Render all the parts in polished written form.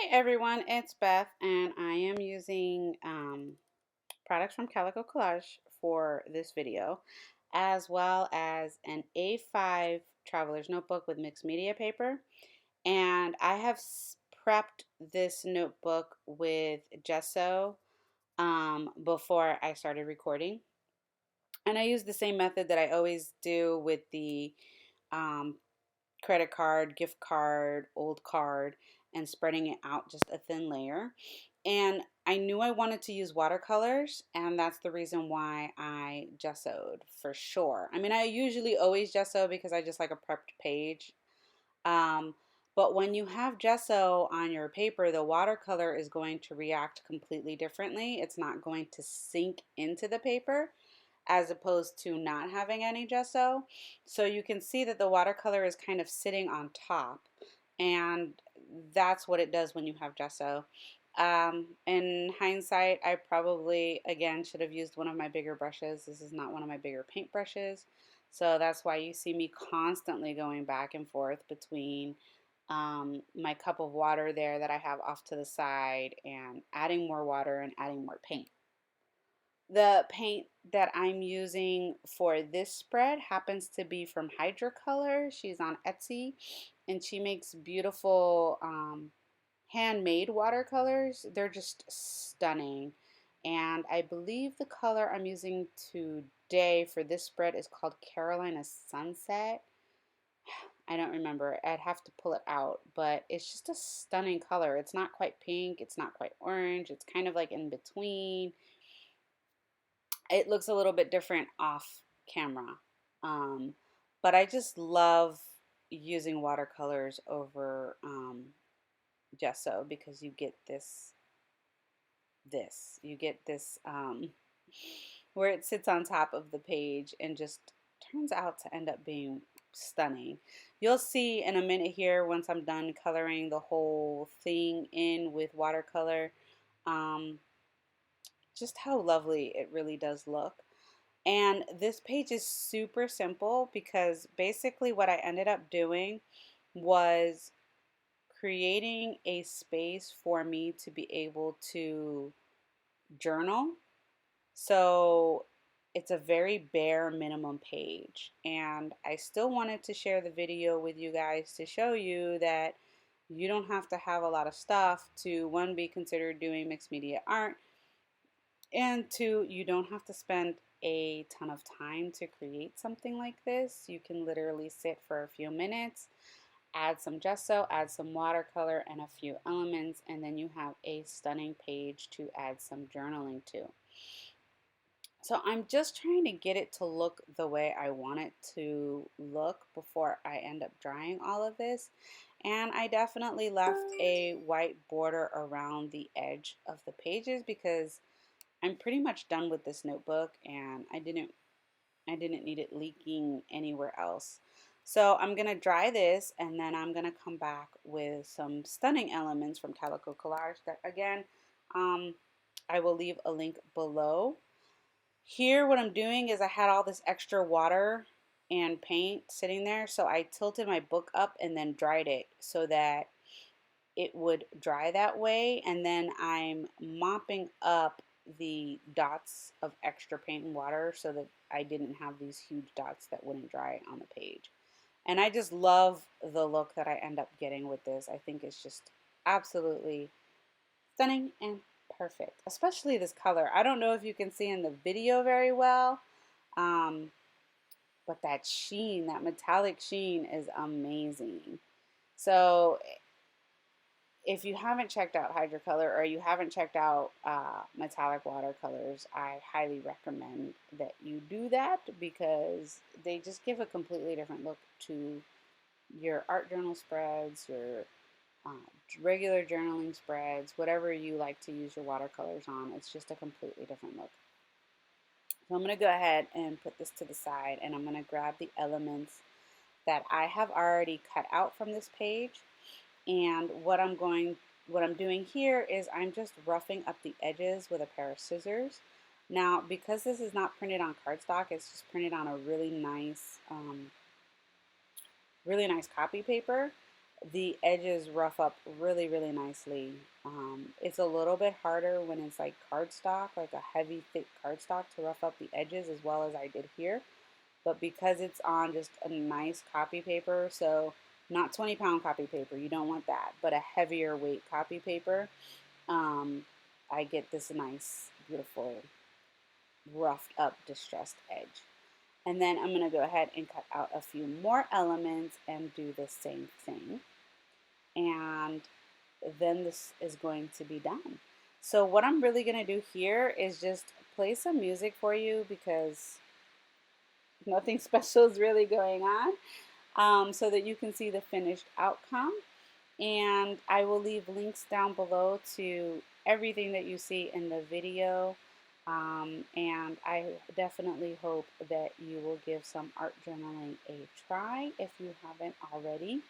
Hey everyone, it's Beth, and I am using products from Calico Collage for this video, as well as an A5 traveler's notebook with mixed media paper. And I have prepped this notebook with gesso before I started recording. And I use the same method that I always do with the um, credit card, gift card, old card, and spreading it out just a thin layer. And I knew I wanted to use watercolors, and that's the reason why I gessoed for sure. I mean, I usually always gesso because I just like a prepped page. Um, but when you have gesso on your paper, the watercolor is going to react completely differently. It's not going to sink into the paper as opposed to not having any gesso. So you can see that the watercolor is kind of sitting on top, and that's what it does when you have gesso. In hindsight, I probably, again, should have used one of my bigger brushes. This is not one of my bigger paint brushes. So that's why you see me constantly going back and forth between my cup of water there that I have off to the side and adding more water and adding more paint. The paint that I'm using for this spread happens to be from Watercolors. She's on Etsy, and she makes beautiful handmade watercolors. They're just stunning. And I believe the color I'm using today for this spread is called Carolina Sunset. I don't remember. I'd have to pull it out, but it's just a stunning color. It's not quite pink, it's not quite orange. It's kind of like in between. It looks a little bit different off camera. Um, but I just love using watercolors over gesso because you get you get this where it sits on top of the page and just turns out to end up being stunning. You'll see in a minute here once I'm done coloring the whole thing in with watercolor um, just how lovely it really does look. And this page is super simple because basically what I ended up doing was creating a space for me to be able to journal. So it's a very bare minimum page. And I still wanted to share the video with you guys to show you that you don't have to have a lot of stuff to, one, be considered doing mixed media art, and two, you don't have to spend a ton of time to create something like this. You can literally sit for a few minutes, add some gesso, add some watercolor and a few elements, and then you have a stunning page to add some journaling to. So I'm just trying to get it to look the way I want it to look before I end up drying all of this. And I definitely left a white border around the edge of the pages because I'm pretty much done with this notebook, and I didn't need it leaking anywhere else. So I'm gonna dry this, and then I'm gonna come back with some stunning elements from Calico Collage that, again, I will leave a link below. Here what I'm doing is I had all this extra water and paint sitting there, so I tilted my book up and then dried it so that it would dry that way, and then I'm mopping up the dots of extra paint and water so that I didn't have these huge dots that wouldn't dry on the page. And I just love the look that I end up getting with this. I think it's just absolutely stunning and perfect, especially this color. I don't know if you can see in the video very well, um, but that sheen, that metallic sheen is amazing. So if you haven't checked out Hydrocolor or you haven't checked out metallic watercolors, I highly recommend that you do that because they just give a completely different look to your art journal spreads, your uh, regular journaling spreads, whatever you like to use your watercolors on. It's just a completely different look. So I'm going to go ahead and put this to the side, and I'm going to grab the elements that I have already cut out from this page. And what I'm doing here is I'm just roughing up the edges with a pair of scissors. Now, because this is not printed on cardstock, it's just printed on a really nice copy paper. the edges rough up really, really nicely. It's a little bit harder when it's like cardstock, like a heavy, thick cardstock, to rough up the edges as well as I did here. But because it's on just a nice copy paper, so not 20-pound copy paper, you don't want that, but a heavier weight copy paper, I get this nice, beautiful, roughed up, distressed edge. And then I'm going to go ahead and cut out a few more elements and do the same thing. And then this is going to be done. So what I'm really going to do here is just play some music for you because nothing special is really going on, so that you can see the finished outcome. And I will leave links down below to everything that you see in the video. And I definitely hope that you will give some art journaling a try if you haven't already.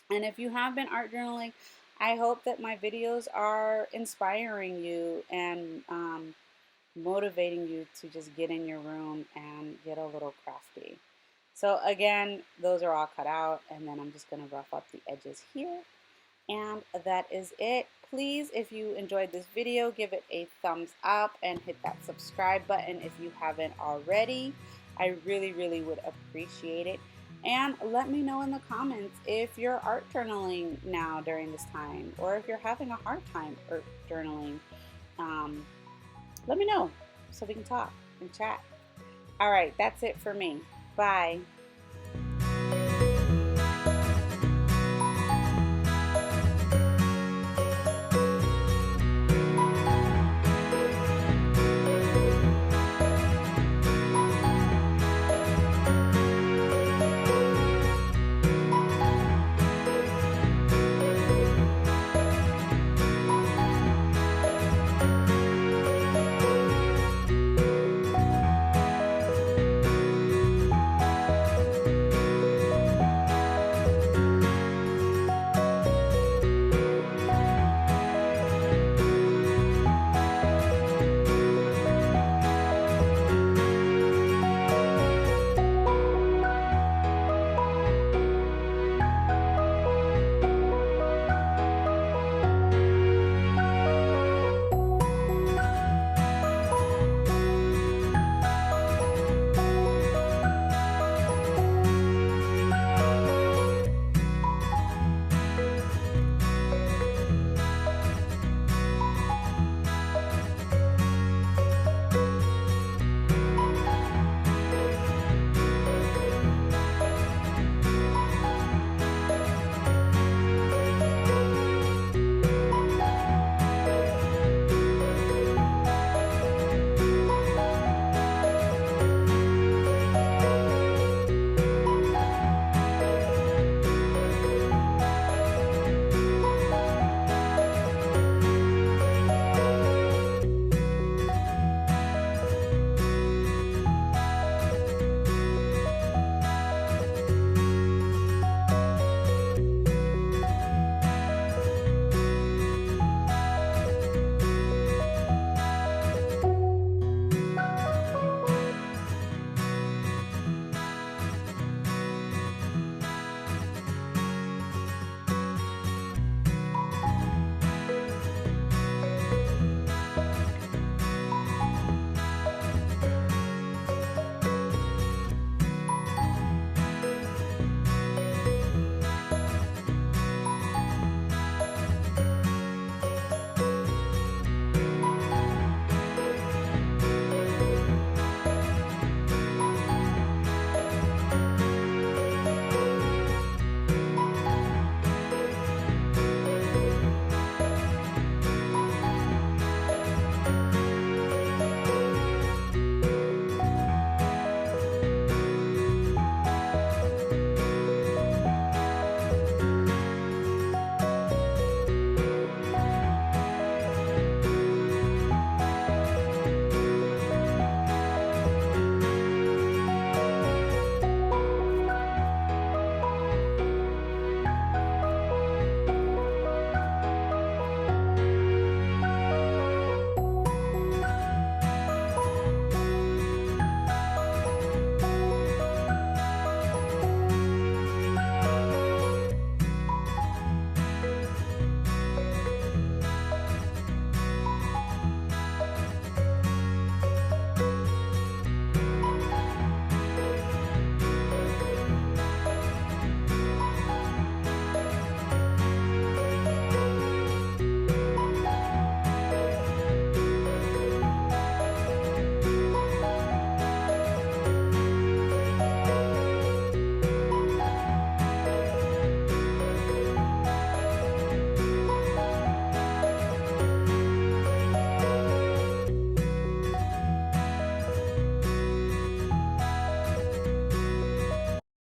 And if you have been art journaling, I hope that my videos are inspiring you and motivating you to just get in your room and get a little crafty. So again, those are all cut out, and then I'm just going to rough up the edges here. And that is it. Please, if you enjoyed this video, give it a thumbs up and hit that subscribe button if you haven't already. I really, really would appreciate it. And let me know in the comments if you're art journaling now during this time, or if you're having a hard time art journaling. Let me know so we can talk and chat. All right, that's it for me. Bye.